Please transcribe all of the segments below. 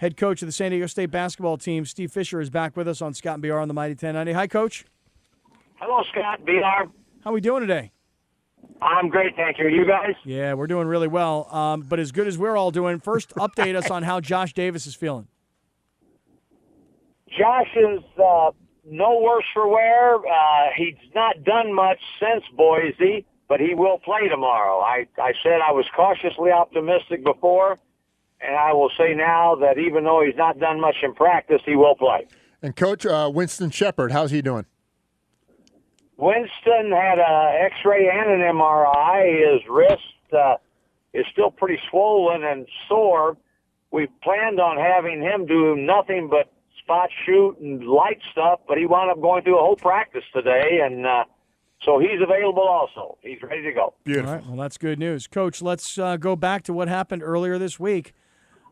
head coach of the San Diego State basketball team. Steve Fisher is back with us on Scott and BR on the Mighty 1090. Hi, Coach. Hello, Scott, BR. How are we doing today? I'm great, thank you. You guys? Yeah, we're doing really well. But as good as we're all doing, first update us on how Josh Davis is feeling. Josh is no worse for wear. He's not done much since Boise, but he will play tomorrow. I said I was cautiously optimistic before, and I will say now that even though he's not done much in practice, he will play. And Coach Winston Shepard, how's he doing? Winston had an X-ray and an MRI. His wrist is still pretty swollen and sore. We planned on having him do nothing but spot shoot and light stuff, but he wound up going through a whole practice today, and so he's available also. He's ready to go. Beautiful. All right, well, that's good news. Coach, let's go back to what happened earlier this week.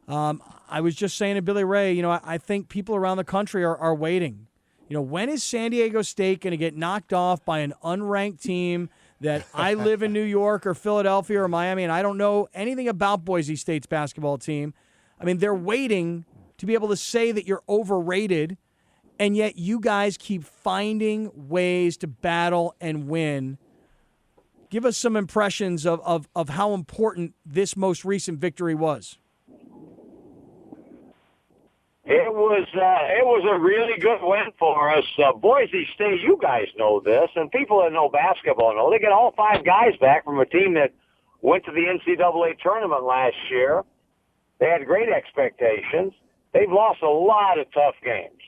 I was just saying to Billy Ray, I think people around the country are waiting. When is San Diego State going to get knocked off by an unranked team that I live in New York or Philadelphia or Miami, and I don't know anything about Boise State's basketball team? I mean, they're waiting to be able to say that you're overrated, and yet you guys keep finding ways to battle and win. Give us some impressions of how important this most recent victory was. It was a really good win for us. Boise State, you guys know this, and people that know basketball know, they get all 5 guys back from a team that went to the NCAA tournament last year. They had great expectations. They've lost a lot of tough games,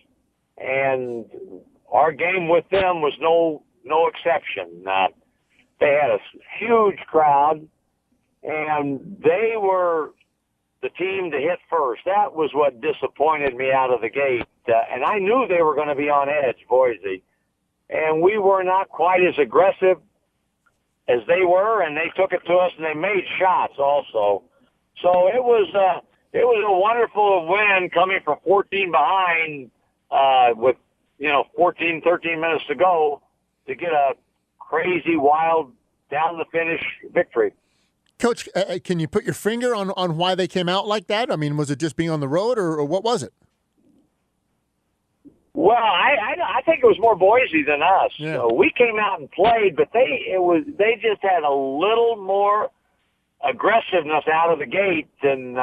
and our game with them was no exception. They had a huge crowd, and they were the team to hit first. That was what disappointed me out of the gate. And I knew they were going to be on edge, Boise. And we were not quite as aggressive as they were, and they took it to us, and they made shots also. So it was a wonderful win coming from 14 behind with 13 minutes to go to get a crazy, wild, down-the-finish victory. Coach, can you put your finger on why they came out like that? I mean, was it just being on the road, or what was it? Well, I think it was more Boise than us. Yeah. So we came out and played, but they just had a little more aggressiveness out of the gate, and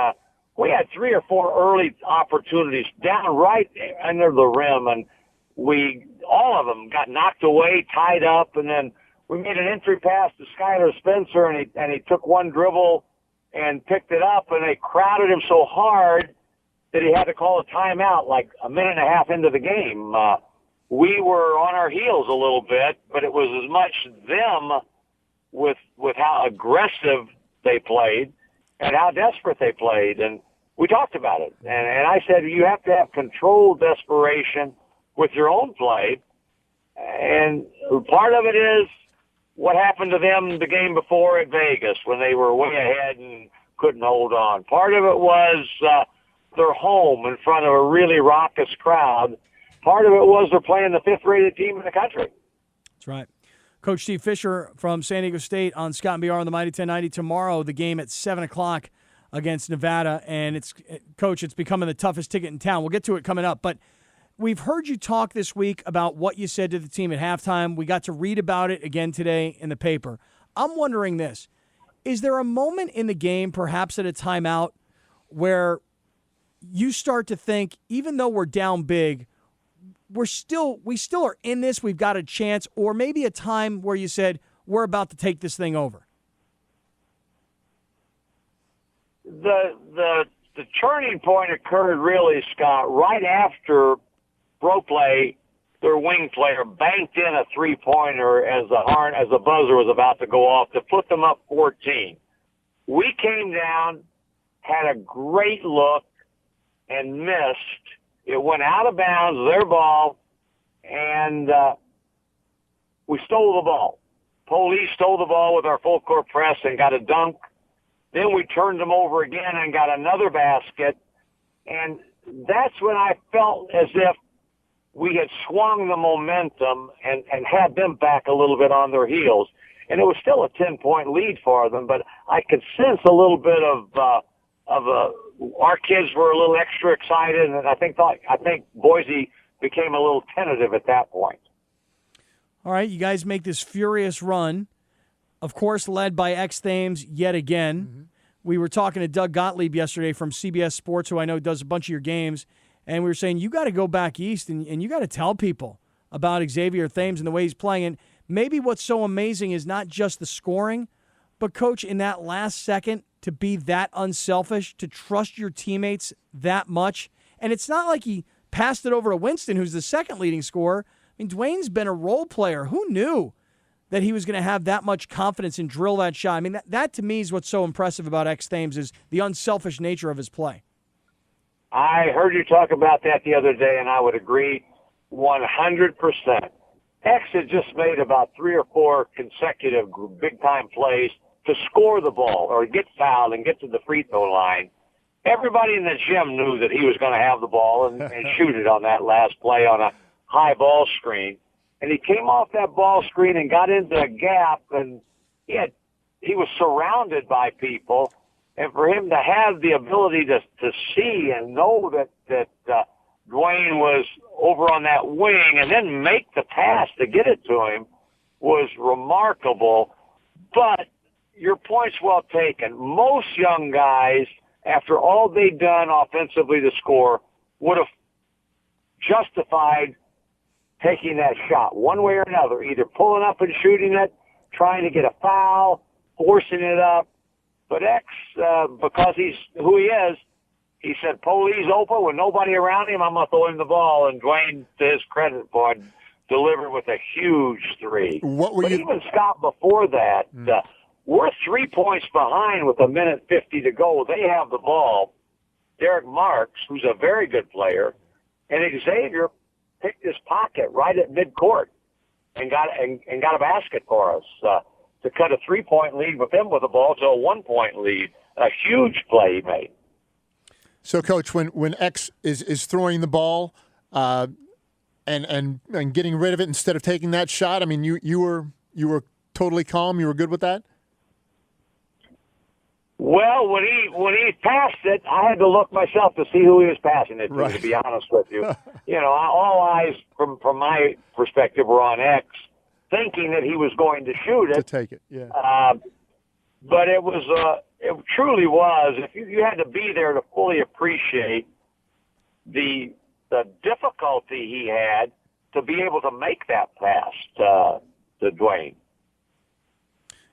we had 3 or 4 early opportunities down right under the rim, and all of them got knocked away, tied up, and then we made an entry pass to Skylar Spencer, and he took one dribble and picked it up, and they crowded him so hard that he had to call a timeout like a minute and a half into the game. We were on our heels a little bit, but it was as much them with how aggressive they played and how desperate they played. And we talked about it. And I said, you have to have controlled desperation with your own play. And part of it is what happened to them the game before at Vegas when they were way ahead and couldn't hold on. Part of it was they're home in front of a really raucous crowd. Part of it was they're playing the 5th-rated team in the country. That's right. Coach Steve Fisher from San Diego State on Scott and BR on the Mighty 1090. Tomorrow, the game at 7 o'clock against Nevada. And, Coach, it's becoming the toughest ticket in town. We'll get to it coming up. But we've heard you talk this week about what you said to the team at halftime. We got to read about it again today in the paper. I'm wondering this. Is there a moment in the game, perhaps at a timeout, where you start to think, even though we're down big, we still are in this, we've got a chance, or maybe a time where you said, we're about to take this thing over? The turning point occurred really, Scott, right after Bropley, their wing player, banked in a three-pointer as the buzzer was about to go off to put them up 14. We came down, had a great look, and missed. It went out of bounds, their ball, and we stole the ball. Police stole the ball with our full-court press and got a dunk. Then we turned them over again and got another basket. And that's when I felt as if we had swung the momentum and had them back a little bit on their heels. And it was still a 10-point lead for them, but I could sense a little bit of our kids were a little extra excited, and I think Boise became a little tentative at that point. All right, you guys make this furious run, of course, led by X-Thames yet again. Mm-hmm. We were talking to Doug Gottlieb yesterday from CBS Sports, who I know does a bunch of your games, and we were saying you got to go back east and you got to tell people about Xavier Thames and the way he's playing. And maybe what's so amazing is not just the scoring, but, Coach, in that last second, to be that unselfish, to trust your teammates that much. And it's not like he passed it over to Winston, who's the second leading scorer. I mean, Dwayne's been a role player. Who knew that he was going to have that much confidence and drill that shot? I mean, that to me is what's so impressive about X-Thames is the unselfish nature of his play. I heard you talk about that the other day, and I would agree 100%. X had just made about 3 or 4 consecutive big-time plays to score the ball or get fouled and get to the free throw line. Everybody in the gym knew that he was going to have the ball and shoot it on that last play on a high ball screen. And he came off that ball screen and got into a gap, and he was surrounded by people. And for him to have the ability to see and know that Dwayne was over on that wing and then make the pass to get it to him was remarkable. But your point's well taken. Most young guys, after all they'd done offensively to score, would have justified taking that shot one way or another, either pulling up and shooting it, trying to get a foul, forcing it up. But X, because he's who he is, he said, Poli's open with nobody around him, I'm going to throw him the ball. And Dwayne, to his credit, boy, delivered with a huge three. Even Scott, before that, we're 3 points behind with 1:50 to go. They have the ball. Derek Marks, who's a very good player, and Xavier picked his pocket right at midcourt and got a basket for us to cut a 3-point lead with him with the ball to a 1-point lead. A huge play he made. So, Coach, when X is throwing the ball and getting rid of it instead of taking that shot, I mean, you were totally calm. You were good with that. Well, when he passed it, I had to look myself to see who he was passing it to. Right. To be honest with you, all eyes from my perspective were on X, thinking that he was going to shoot it to take it. Yeah. But it truly was. If you had to be there to fully appreciate the difficulty he had to be able to make that pass to Dwayne.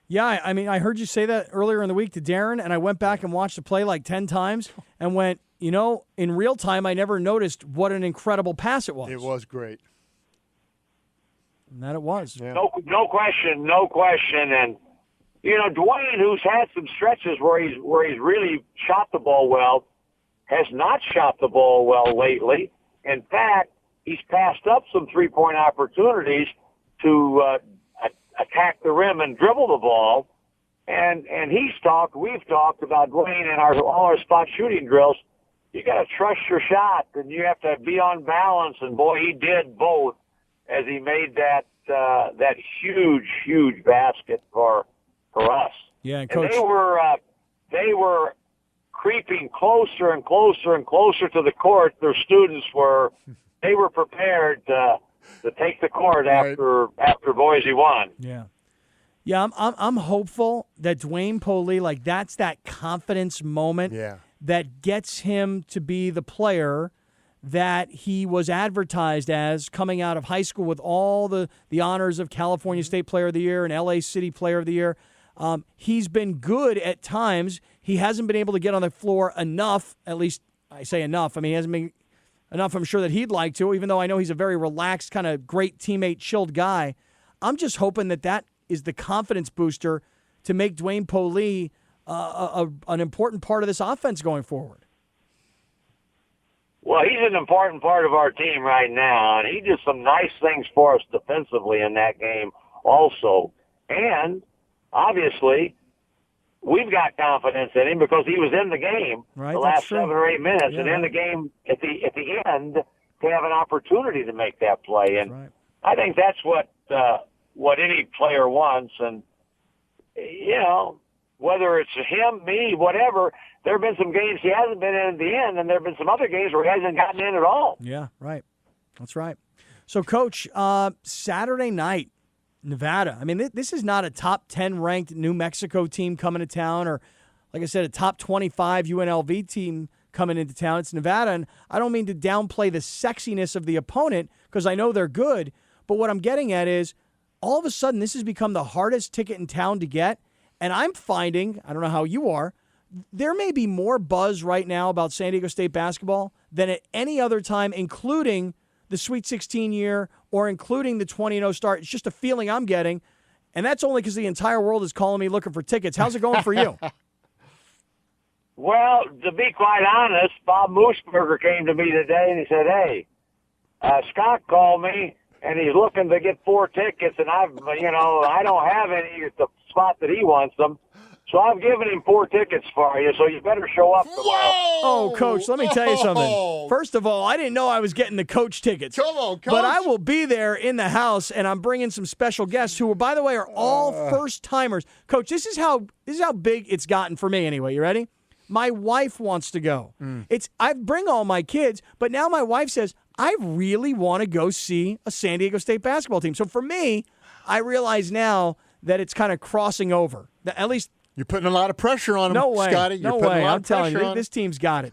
Yeah, I mean, I heard you say that earlier in the week to Darren, and I went back and watched the play like 10 times and went, in real time, I never noticed what an incredible pass it was. It was great. And that it was. Yeah. No question. And, Dwayne, who's had some stretches where he's really shot the ball well, has not shot the ball well lately. In fact, he's passed up some 3-point opportunities to attack the rim and dribble the ball. And we've talked about Dwayne in all our spot shooting drills. You got to trust your shot, and you have to be on balance. And boy, he did both as he made that huge basket for us. Yeah, and Coach. And they were creeping closer and closer and closer to the court. Their students were prepared to take the court after Boise won. Yeah, I'm hopeful that Dwayne Poli, that's that confidence moment that gets him to be the player that he was advertised as coming out of high school with all the honors of California State Player of the Year and LA City Player of the Year. He's been good at times. He hasn't been able to get on the floor enough, at least I say enough. I mean, he hasn't been enough, I'm sure, that he'd like to, even though I know he's a very relaxed, kind of great teammate, chilled guy. I'm just hoping that is the confidence booster to make Dwayne Poli an important part of this offense going forward. Well, he's an important part of our team right now, and he did some nice things for us defensively in that game also. And, obviously, we've got confidence in him because he was in the game the last 7 or 8 minutes, and in the game at the end to have an opportunity to make that play. And I think that's what any player wants. And whether it's him, me, whatever, there have been some games he hasn't been in at the end, and there have been some other games where he hasn't gotten in at all. Yeah, right. That's right. So, Coach, Saturday night, Nevada. I mean, this is not a top 10 ranked New Mexico team coming to town, or, like I said, a top 25 UNLV team coming into town. It's Nevada, and I don't mean to downplay the sexiness of the opponent because I know they're good, but what I'm getting at is all of a sudden this has become the hardest ticket in town to get, and I'm finding, I don't know how you are, there may be more buzz right now about San Diego State basketball than at any other time, including the Sweet 16 year or including the 20-0 start. It's just a feeling I'm getting, and that's only because the entire world is calling me looking for tickets. How's it going for you? Well, to be quite honest, Bob Moosberger came to me today and he said, hey, Scott called me and he's looking to get 4 tickets, and I don't have any at the spot that he wants them. So I've given him 4 tickets for you, so you better show up tomorrow. Oh, Coach, let me tell you something. First of all, I didn't know I was getting the Coach tickets. Come on, Coach. But I will be there in the house, and I'm bringing some special guests who, by the way, are all first-timers. Coach, this is how big it's gotten for me anyway. You ready? My wife wants to go. I bring all my kids, but now my wife says, I really want to go see a San Diego State basketball team. So for me, I realize now that it's kind of crossing over. At least you're putting a lot of pressure on him, no way. Scotty. You're No putting way. A lot I'm of telling pressure you, on this team's got it.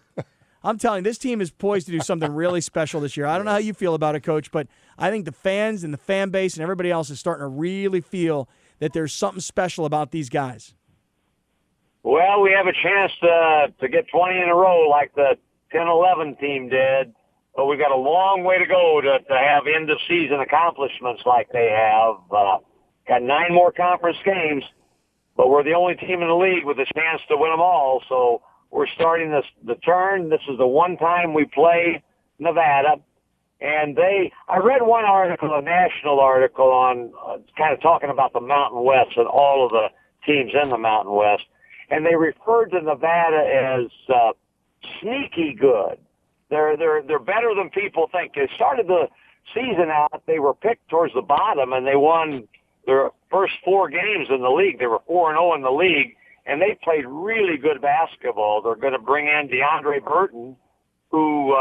I'm telling you, this team is poised to do something really special this year. I don't know how you feel about it, Coach, but I think the fans and the fan base and everybody else is starting to really feel that there's something special about these guys. Well, we have a chance to get 20 in a row like the 10-11 team did, but we've got a long way to go to have end-of-season accomplishments like they have. Got 9 more conference games, but we're the only team in the league with a chance to win them all, so we're starting the turn. This is the one time we play Nevada, and I read one article, a national article on kind of talking about the Mountain West and all of the teams in the Mountain West, and they referred to Nevada as sneaky good. They're better than people think. They started the season out, they were picked towards the bottom, and they won their first 4 games in the league. They were 4-0 in the league, and they played really good basketball. They're going to bring in DeAndre Burton, who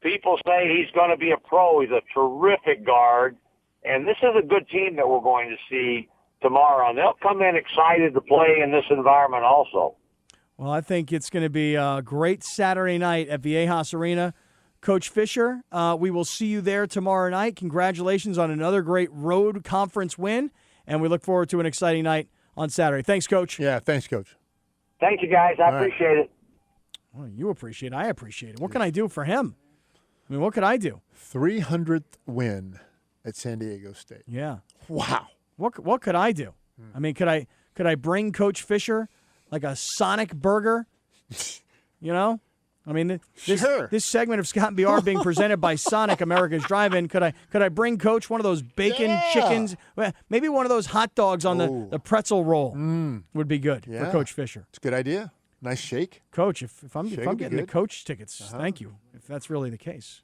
people say he's going to be a pro. He's a terrific guard, and this is a good team that we're going to see tomorrow, and they'll come in excited to play in this environment also. Well, I think it's going to be a great Saturday night at Viejas Arena. Coach Fisher, we will see you there tomorrow night. Congratulations on another great road conference win, and we look forward to an exciting night on Saturday. Thanks, Coach. Yeah, thanks, Coach. Thank you, guys. I appreciate it. Well, you appreciate it. I appreciate it. What can I do for him? I mean, what could I do? 300th win at San Diego State. Yeah. Wow. What could I do? I mean, could I bring Coach Fisher like a Sonic burger? You know? I mean, this segment of Scott and BR being presented by Sonic America's Drive-In. Could I bring Coach one of those bacon chickens? Maybe one of those hot dogs on the pretzel roll would be good for Coach Fisher. It's a good idea. Nice shake. Coach, if I'm Shake would be getting the good. Coach tickets, thank you. If that's really the case.